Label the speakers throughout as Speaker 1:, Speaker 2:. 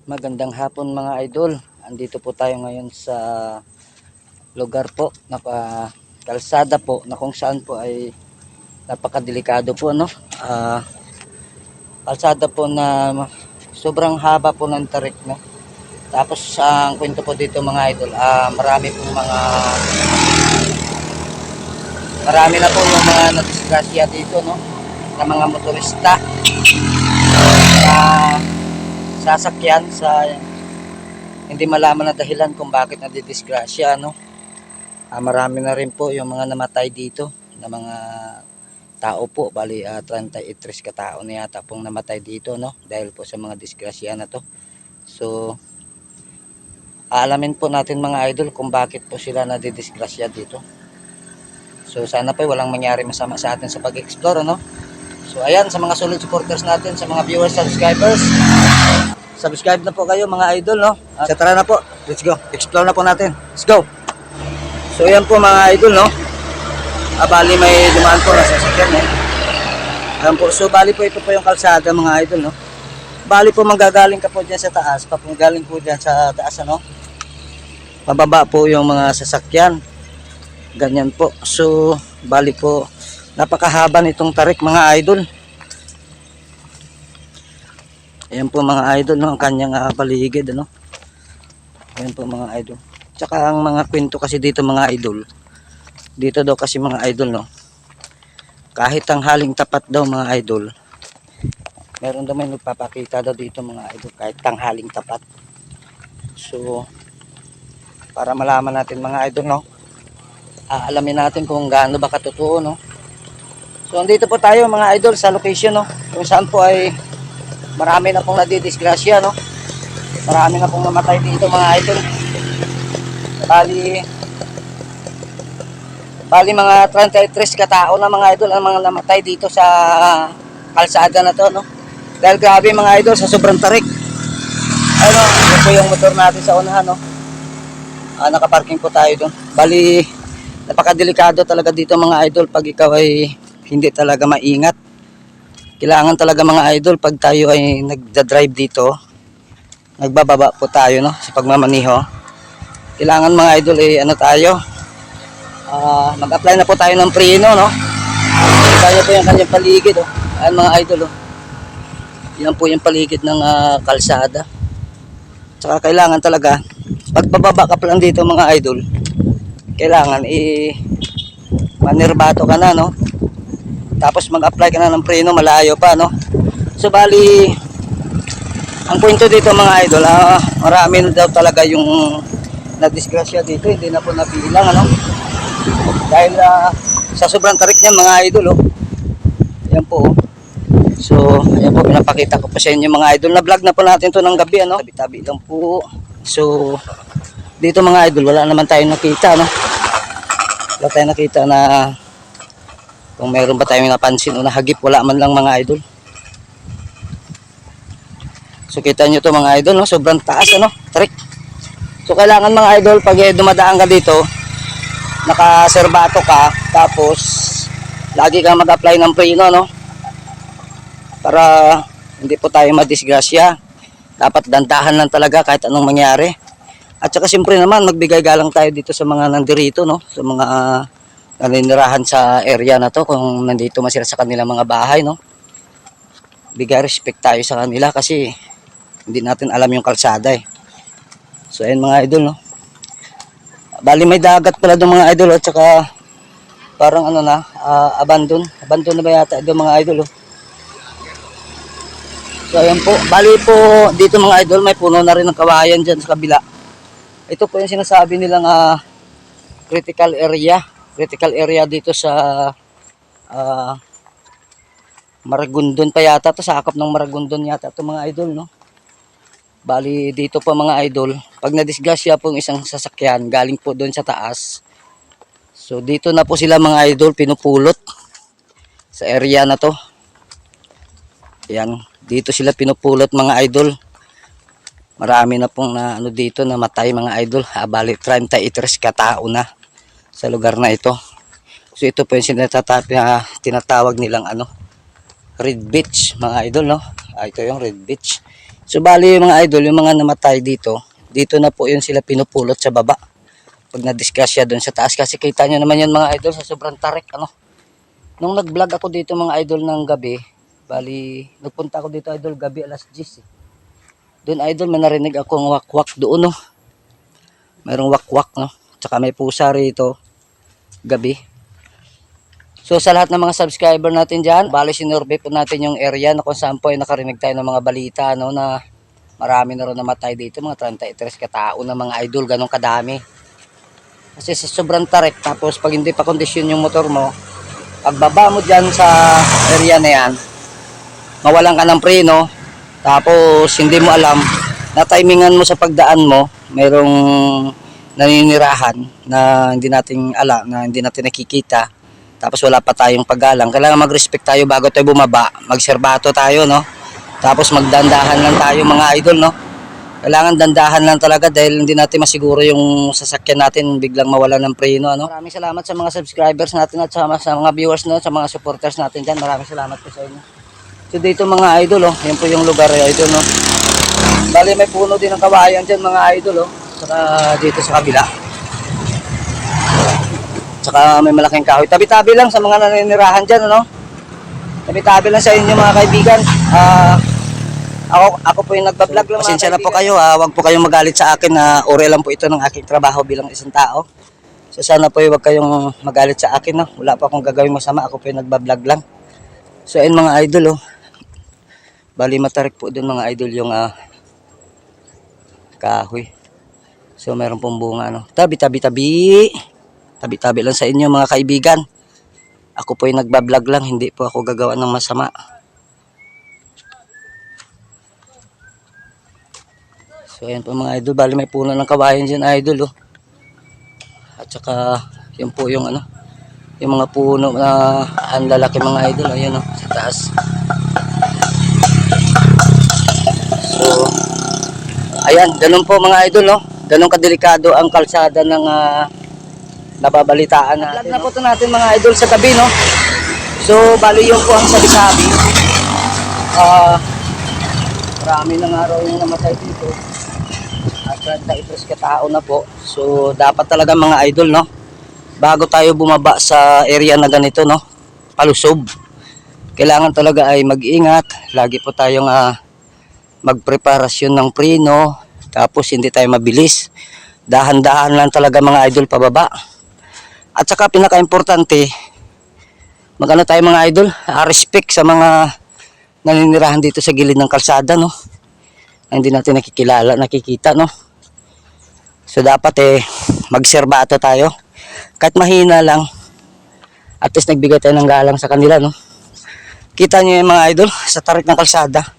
Speaker 1: Magandang hapon mga idol. Andito po tayo ngayon sa lugar po, kalsada po na kung saan po ay napakadelikado po, no? Kalsada po na sobrang haba po ng tarik, no? Tapos ang kwento po dito mga idol, marami na po yung mga nadisgrasya dito, no? Na mga motorista na sasakyan sa hindi malaman na dahilan kung bakit nadidisgrasya, no? Marami na rin po yung mga namatay dito na mga tao po, bali 33 katao na yata pong namatay dito, no? Dahil po sa mga disgrasya na to. So aalamin po natin mga idol kung bakit po sila nadidisgrasya dito. So sana po walang mangyari masama sa atin sa pag-explore, no? So ayan, sa mga solid supporters natin, sa mga viewers, subscribers, subscribe na po kayo mga idol, no? So tara na po, let's go, explore na po natin, let's go. So ayan po mga idol, no? Bali may dumaan po na sasakyan, eh. Ayan po, so bali po ito po yung kalsada mga idol, no? Bali po manggagaling ka po dyan sa taas, galing po dyan sa taas, ano? Pababa po yung mga sasakyan, ganyan po. So bali po napakahaba nitong tarik mga idol. Ayan po mga idol, no, ang kanyang paligid, ano. Ayan po mga idol. Tsaka ang mga kwento kasi dito mga idol, dito daw kasi mga idol, no, kahit tanghaling tapat daw mga idol, meron daw may nagpapakita daw dito mga idol kahit tanghaling tapat. So para malaman natin mga idol, no, alamin natin kung gaano ba katotoo, no. So andito po tayo mga idol sa location, no, kung saan po ay marami na pong nadidisgrasya, no. Marami na pong namatay dito mga idol. Bali mga 33 katao na mga idol ang mga namatay dito sa kalsada na to, no. Dahil grabe mga idol sa sobrang tarik. Ano, ito po yung motor natin sa unahan, no. Nakaparking po tayo doon. Bali napakadelikado talaga dito mga idol pag ikaw ay hindi talaga maingat. Kailangan talaga mga idol pag tayo ay nagda-drive dito, nagbababa po tayo, no, sa pagmamaniho. Kailangan mga idol ano tayo, mag-apply na po tayo ng preno, no. Kaya po yung kanyang paligid, oh. Ayan mga idol, oh. Yan po yung paligid ng kalsada. Tsaka kailangan talaga pag bababa ka pa lang dito mga idol, kailangan manirbato ka na, no. Tapos mag-apply ka na ng preno, malayo pa, no. So bali ang kwento dito mga idol, marami na daw talaga yung nadisgrasya dito, hindi na po nabilang, ano. Dahil sa sobrang tarik niya mga idol, oh. Ayan po, oh. So ayan po, pinapakita ko pa sa inyo mga idol, na vlog na po natin to ng gabi, ano. Tabi-tabi lang po. So dito mga idol, wala naman tayong nakita, no. Wala tayong nakita na kung mayroon ba tayong napansin o nahagip, wala man lang mga idol. So kita nyo to mga idol, no, sobrang taas, ano, tarik. So kailangan mga idol pag dumadaan ka dito, nakaserbato ka, tapos lagi kang mag-apply ng preno, no, para hindi po tayo madisgrasya. Dapat dandahan lang talaga kahit anong mangyari. At saka siyempre naman magbigay galang tayo dito sa mga nandirito, no, sa mga naninirahan sa area na to, kung nandito man sila sa kanilang mga bahay, no. Bigay respect tayo sa kanila kasi hindi natin alam yung kalsada, eh. So ayun mga idol, no. Bali may dagat pala doon mga idol, at saka parang ano na, abandon na ba yata doon mga idol, oh. So ayan po, bali po dito mga idol, may puno na rin ng kawayan dyan sa kabila. Ito po yung sinasabi nilang critical area dito sa Maragondon pa yata to, sa akap ng Maragondon yata to mga idol, no. Bali dito po mga idol, pag nadisgrasya po yung isang sasakyan galing po doon sa taas, so dito na po sila mga idol pinupulot sa area na to. Yan, dito sila pinupulot mga idol. Marami na pong na ano dito namatay mga idol. Bali 33 katao na sa lugar na ito. So ito po yung tinatawag nilang ano, Red Beach mga idol, no? Ito yung Red Beach. So bali yung mga idol, yung mga namatay dito, dito na po yun sila pinupulot sa baba. Pag na-discuss siya doon sa taas, kasi kita nyo naman yun mga idol sa sobrang tarik, ano. Nung nag-vlog ako dito mga idol ng gabi, bali nagpunta ako dito idol gabi alas 10 eh. Doon idol may narinig akong wakwak doon, no. Mayroong wakwak, no. Tsaka may pusa rito gabi. So sa lahat ng mga subscriber natin dyan, bali sinurvey po natin yung area na kung saan po ay nakarinig tayo ng mga balita, no, na marami na rin namatay dito, mga 33 katao na mga idol, ganong kadami. Kasi sa sobrang tarik, tapos pag hindi pa kondisyon yung motor mo, pagbaba mo dyan sa area na yan, mawalan ka ng preno, tapos hindi mo alam, na timingan mo sa pagdaan mo, mayroong naninirahan na hindi natin alam, na hindi natin nakikita. Tapos wala pa tayong paggalang. Kailangan mag-respect tayo bago tayo bumaba. Magserbato tayo, no? Tapos magdandahan lang tayo mga idol, no? Kailangan dandahan lang talaga dahil hindi natin masiguro yung sasakyan natin biglang mawalan ng preno, ano? Maraming salamat sa mga subscribers natin at sa mga viewers, no? Sa mga supporters natin dyan. Maraming salamat po sa inyo. So dito mga idol, oh. Yan po yung lugar, idol, no? Bali may puno din ng kawayan dyan mga idol, oh. Saka dito sa kabila. Saka may malaking kahoy. Tabi-tabi lang sa mga naninirahan dyan, ano? Tabi-tabi lang sa inyo mga kaibigan. Ako po yung nagpa-vlog lang. Pasensya na po kayo. Huwag po kayong magalit sa akin. Uri lang po ito ng aking trabaho bilang isang tao. So sana po huwag kayong magalit sa akin. No? Wala pa akong gagawin masama. Ako po yung nagpa-vlog lang. So ayun mga idol. Oh. Bali matarik po dun mga idol yung kahoy. So meron pong bunga. No? Tabi-tabi-tabi. Tabi-tabi lang sa inyo mga kaibigan. Ako po yung nagbablog lang, hindi po ako gagawa ng masama. So ayan po mga idol, bali may puno ng kawayan dyan idol, oh. At saka yun po yung ano, yung mga puno na ang lalaki mga idol, ayun, oh, sa taas. So ayan, ganun po mga idol, no? Ganun kadelikado ang kalsada ng nababalitaan natin. Vlog na po ito natin mga idol sa gabi, no? So, bali yun po ang sabi-sabi. Marami ng araw yung namatay dito. At 33 katao na po. So, dapat talaga mga idol, no? Bago tayo bumaba sa area na ganito, no? Palusob. Kailangan talaga ay mag-ingat. Lagi po tayong magpreparasyon ng preno. Tapos, hindi tayo mabilis. Dahan-dahan lang talaga mga idol pababa. At saka pinaka-importante, magano tayo mga idol, respect sa mga naninirahan dito sa gilid ng kalsada, no? Hindi natin nakikita, no? So dapat magserbato tayo. Kahit mahina lang, at least nagbigay tayo ng galang sa kanila, no? Kita niyo yung mga idol, sa tarik ng kalsada.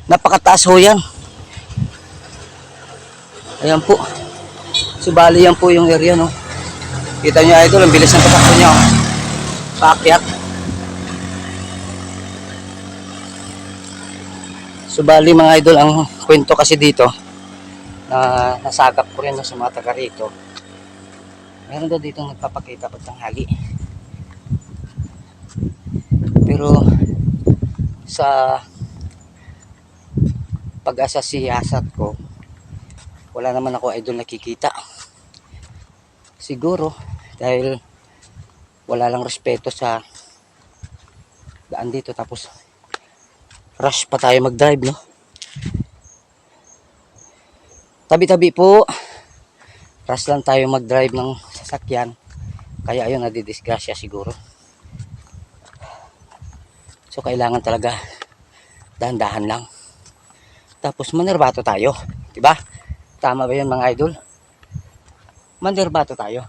Speaker 1: Napakataas ho yan. Ayan po. So bali yan po yung area, no? Kita nyo idol, ang bilis ng patakbo nyo. Paakyat. So bali mga idol, ang kwento kasi dito, na nasagap ko rin sa mga taga rito. Meron daw dito nagpapakita pag tanghali. Pero sa pag-asasiyasat ko, wala naman ako idol nakikita. Siguro dahil wala lang respeto sa daan dito, tapos rush pa tayo mag-drive, no? Tabi-tabi po, rush lang tayo mag-drive ng sasakyan, kaya ayun, nadidisgrasya siguro. So kailangan talaga dahan-dahan lang, tapos manerbato tayo, diba? Tama ba yun mga idol? Manerbato tayo.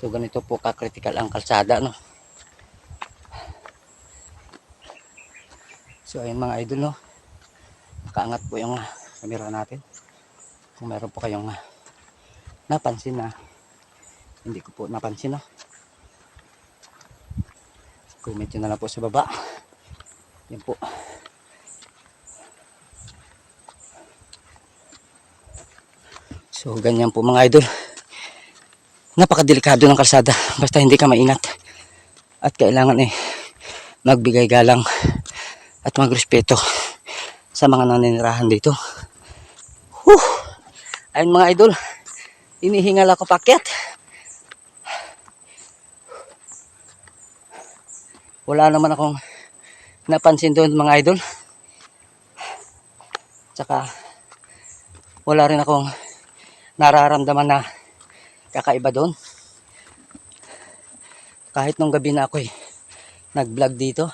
Speaker 1: So ganito po ka-critical ang kalsada, no? So ayun mga idol, no? Nakaangat po yung camera natin. Kung meron po kayong napansin na hindi ko po napansin, no? Comment nyo na lang po sa baba. Yan po. So ganyan po mga idol. Napakadelikado ng kalsada basta hindi ka maingat. At kailangan magbigay galang at magrespeto sa mga naninirahan dito. Ayun mga idol, inihingal ako pakyat. Wala naman akong napansin doon mga idol. Tsaka wala rin akong nararamdaman na kakaiba doon. Kahit nung gabi na ako nag-vlog dito,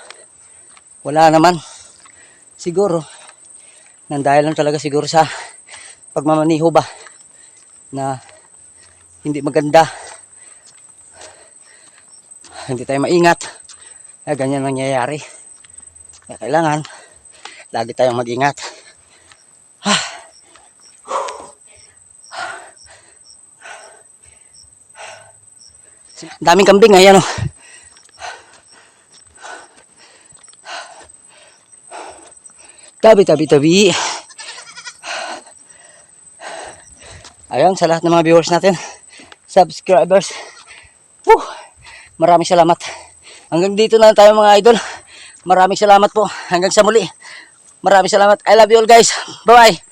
Speaker 1: wala naman. Siguro, nandahil lang talaga siguro sa pagmamaniho ba na hindi maganda. Hindi tayo maingat. Ganyan nangyayari. Kaya kailangan lagi tayong mag-ingat. Daming kambing, ayan o. Tabi. Ayun, sa lahat ng mga viewers natin, subscribers. Maraming salamat. Hanggang dito na tayo mga idol. Maraming salamat po. Hanggang sa muli. Maraming salamat. I love you all guys. Bye-bye.